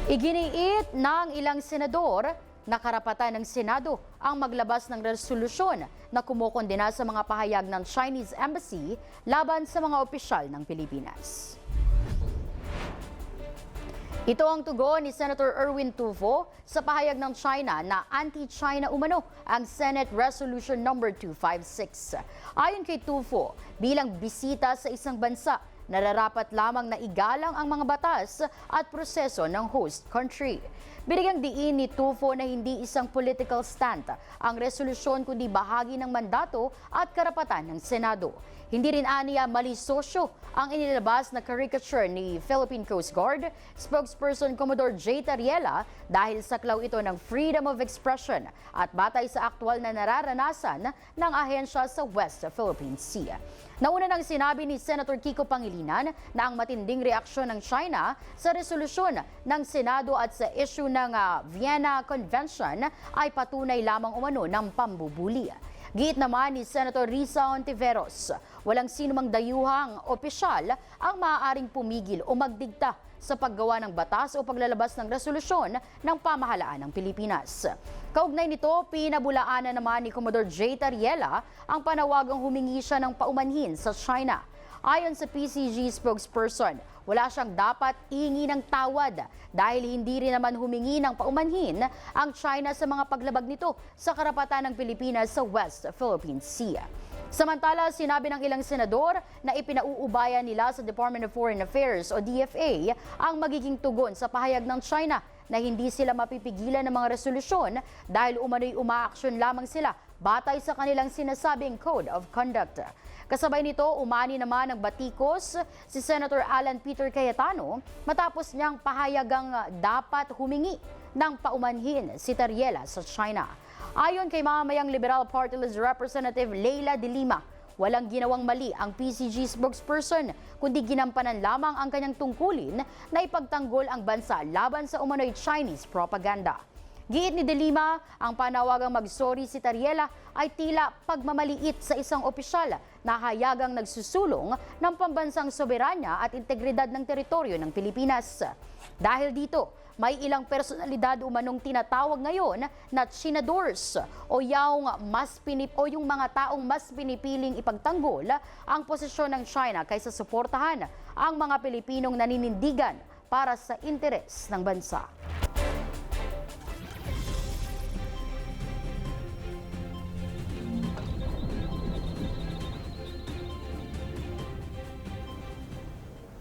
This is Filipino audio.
Iginiit ng ilang senador na karapatan ng Senado ang maglabas ng resolusyon na kumukondena sa mga pahayag ng Chinese Embassy laban sa mga opisyal ng Pilipinas. Ito ang tugon ni Senator Erwin Tulfo sa pahayag ng China na anti-China umano ang Senate Resolution No. 256. Ayon kay Tulfo, bilang bisita sa isang bansa, nararapat lamang na igalang ang mga batas at proseso ng host country. Binigyang diin ni Tulfo na hindi isang political stand ang resolusyon kundi bahagi ng mandato at karapatan ng Senado. Hindi rin aniya malisosyo ang inilabas na caricature ni Philippine Coast Guard spokesperson Commodore J. Tariela dahil saklaw ito ng freedom of expression at batay sa aktwal na nararanasan ng ahensya sa West Philippine Sea. Nauna nang sinabi ni Senator Kiko Pangilinan na ang matinding reaksyon ng China sa resolusyon ng Senado at sa issue ng Vienna Convention ay patunay lamang umano ng pambubuli. Giit naman ni Senator Risa Hontiveros, walang sinumang dayuhang opisyal ang maaaring pumigil o magdikta sa paggawa ng batas o paglalabas ng resolusyon ng pamahalaan ng Pilipinas. Kaugnay nito, pinabulaanan naman ni Commodore J. Tariela ang panawagang humingi siya ng paumanhin sa China. Ayon sa PCG spokesperson, wala siyang dapat ihingi ng tawad dahil hindi rin naman humingi ng paumanhin ang China sa mga paglabag nito sa karapatan ng Pilipinas sa West Philippine Sea. Samantala, sinabi ng ilang senador na ipinauubayan nila sa Department of Foreign Affairs o DFA ang magiging tugon sa pahayag ng China na hindi sila mapipigilan ng mga resolusyon dahil umano'y umaaksyon lamang sila batay sa kanilang sinasabing Code of Conduct. Kasabay nito, umani naman ng batikos si Senator Alan Peter Cayetano matapos niyang pahayagang dapat humingi ng paumanhin si Tariela sa China. Ayon kay Mamamayang Liberal Party List Representative Leila de Lima, walang ginawang mali ang PCG spokesperson kundi ginampanan lamang ang kanyang tungkulin na ipagtanggol ang bansa laban sa umano'y Chinese propaganda. Giit ni De Lima, ang panawagang magsorry si Tariela ay tila pagmamaliit sa isang opisyal na hayagang nagsusulong ng pambansang soberanya at integridad ng teritoryo ng Pilipinas. Dahil dito, may ilang personalidad umanong tinatawag ngayon na Chinadors o yung mga taong mas pinipiling ipagtanggol ang posisyon ng China kaysa suportahan ang mga Pilipinong naninindigan para sa interes ng bansa.